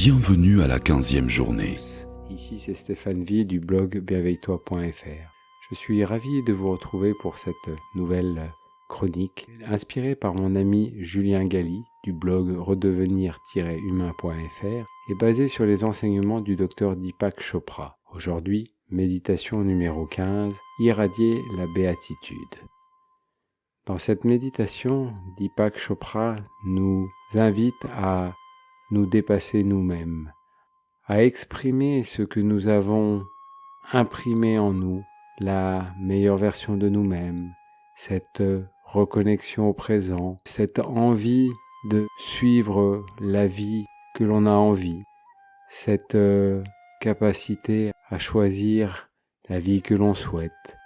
Bienvenue à la 15e journée. Ici c'est Stéphane V du blog bienveille-toi.fr. Je suis ravi de vous retrouver pour cette nouvelle chronique inspirée par mon ami Julien Galli du blog redevenir-humain.fr et basée sur les enseignements du docteur Deepak Chopra. Aujourd'hui, méditation numéro 15, irradier la béatitude. Dans cette méditation, Deepak Chopra nous invite à nous dépasser nous-mêmes, à exprimer ce que nous avons imprimé en nous, la meilleure version de nous-mêmes, cette reconnexion au présent, cette envie de suivre la vie que l'on a envie, cette capacité à choisir la vie que l'on souhaite.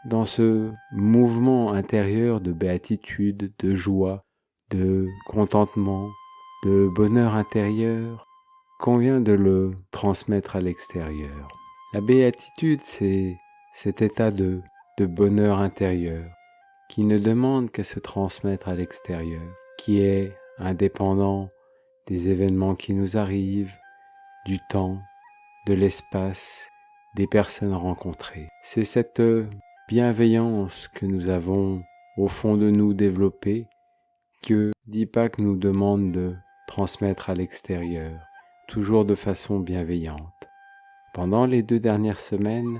Dans ce mouvement intérieur de béatitude, de joie, de contentement, de bonheur intérieur, convient de le transmettre à l'extérieur. La béatitude, c'est cet état de bonheur intérieur qui ne demande qu'à se transmettre à l'extérieur, qui est indépendant des événements qui nous arrivent, du temps, de l'espace, des personnes rencontrées. C'est cette bienveillance que nous avons au fond de nous développée que Deepak nous demande de transmettre à l'extérieur, toujours de façon bienveillante. Pendant les 2 dernières semaines,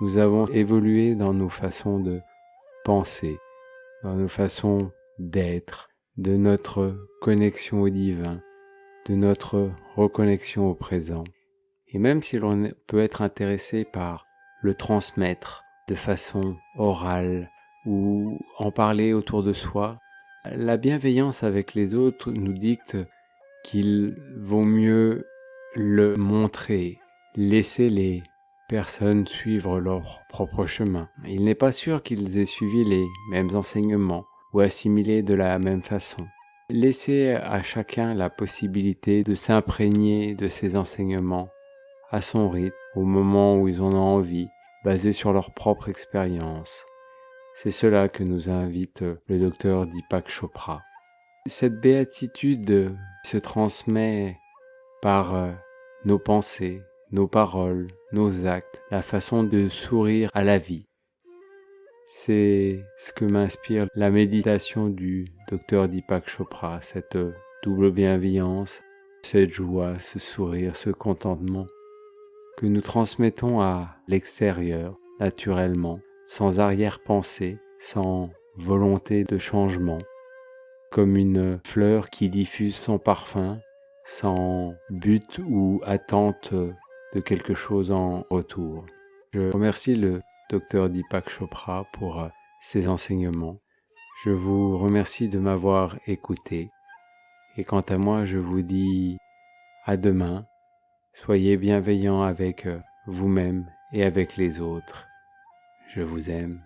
nous avons évolué dans nos façons de penser, dans nos façons d'être, de notre connexion au divin, de notre reconnexion au présent. Et même si l'on peut être intéressé par le transmettre de façon orale ou en parler autour de soi, la bienveillance avec les autres nous dicte qu'il vaut mieux le montrer, laisser les personnes suivre leur propre chemin. Il n'est pas sûr qu'ils aient suivi les mêmes enseignements ou assimilé de la même façon. Laisser à chacun la possibilité de s'imprégner de ces enseignements à son rythme, au moment où ils en ont envie, basé sur leur propre expérience. C'est cela que nous invite le docteur Deepak Chopra. Cette béatitude se transmet par nos pensées, nos paroles, nos actes, la façon de sourire à la vie. C'est ce que m'inspire la méditation du docteur Deepak Chopra, cette double bienveillance, cette joie, ce sourire, ce contentement que nous transmettons à l'extérieur, naturellement, sans arrière-pensée, sans volonté de changement, comme une fleur qui diffuse son parfum, sans but ou attente de quelque chose en retour. Je remercie le docteur Deepak Chopra pour ses enseignements. Je vous remercie de m'avoir écouté. Et quant à moi, je vous dis à demain. Soyez bienveillants avec vous-même et avec les autres. Je vous aime.